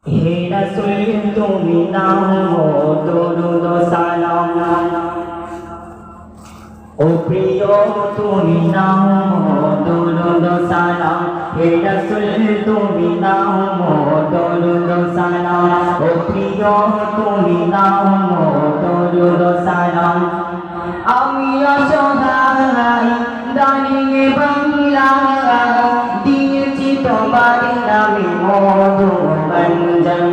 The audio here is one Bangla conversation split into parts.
হে রাসূল তুমি নাও দরুদ সালাম, ও প্রিয় তুমি নাও দরুদ সালাম, হে রাসূল তুমি নাও দরুদ সালাম, ও প্রিয় তুমি নাও দরুদ সালাম। আমি অসহায় দাঁড়িয়ে বাংলায় দিয়েছি তোমার নামে মধুরঞ্জন,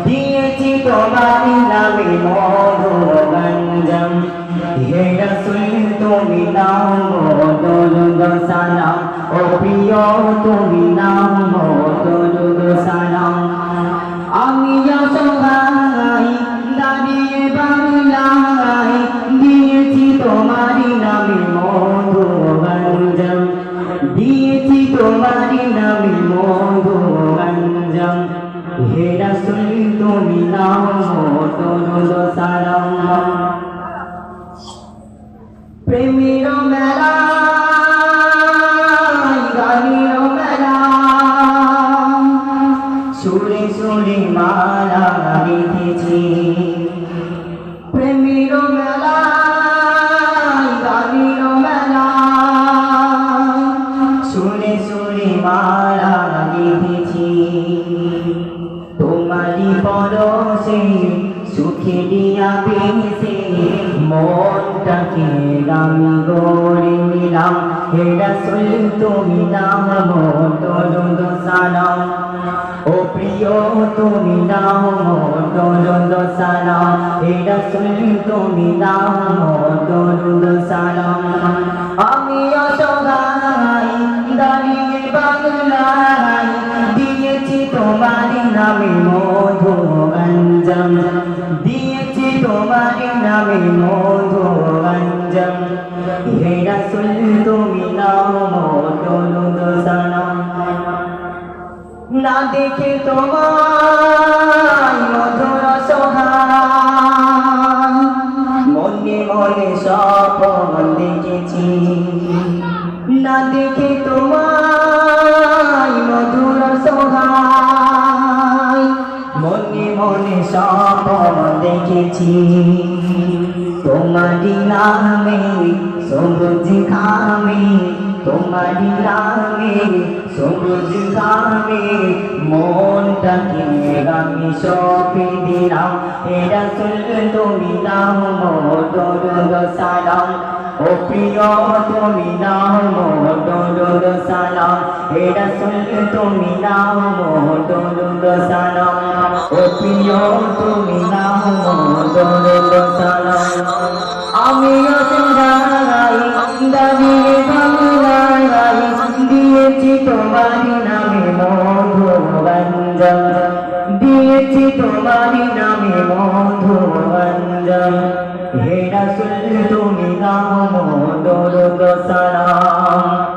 দিয়েছি তোমার নামে মধুরঞ্জন। হে রাসূল তুমি নাও দরুদ সালাম, ও প্রিয় তুমি নাও দরুদ সালাম। আমি অসহায় দাঁড়িয়ে বাংলায় দিয়েছি তোমার নামে মধুরঞ্জন, দিয়েছি তোমার নামে মধুরঞ্জন। হে রাসূল তুমি নাও দরুদ সালাম। প্রেমের মেলায় গানের মেলায় সুরে সুরে মালা গেঁথেছি, প্রেমের মেলায় গানের মেলায় সুরে সুরে মালা গেঁথেছি। তোমারি পরশে সুখে দিয়া পেয়েছে মনটাকে আমি গড়ে নিলাম। হে রাসূল তুমি নাও দরুদ সালাম, ও প্রিয় তুমি নাও দরুদ সালাম, হে রাসূল তুমি নাও দরুদ সালাম। আমি অসহায় দাঁড়িয়ে বাংলায় দিয়েছি তোমার নামে মধুরঞ্জন, দিয়েছি তোমার নামে মধুরঞ্জন। হে রাসূল তুমি নাও দরুদ সালাম। না দেখে তোমার মধুর সহায় মনে মনে স্বপ্ন দেখেছি, না দেখে তোমার মধুর সহায় মনে মনে স্বপ্ন দেখেছি। তোমারি নামে সবুজ ঘামে, তোমারি নামে সবুজ ঘামে মনটাকে আমি সঁপে দিলাম। হে রাসূল তুমি নাও দরুদ সালাম, ও প্রিয় তুমি নাও দরুদ সালাম, হে রাসূল তুমি নাও দরুদ সালাম, ও প্রিয় তুমি নাও দরুদ সালাম। আমি অসহায় দাঁড়িয়ে বাংলায় দিয়েছি তোমার নামে মধুরঞ্জন, দিয়েছি তোমার নামে মধুরঞ্জন। হে রাসূল তুমি নাও দরুদ সালাম।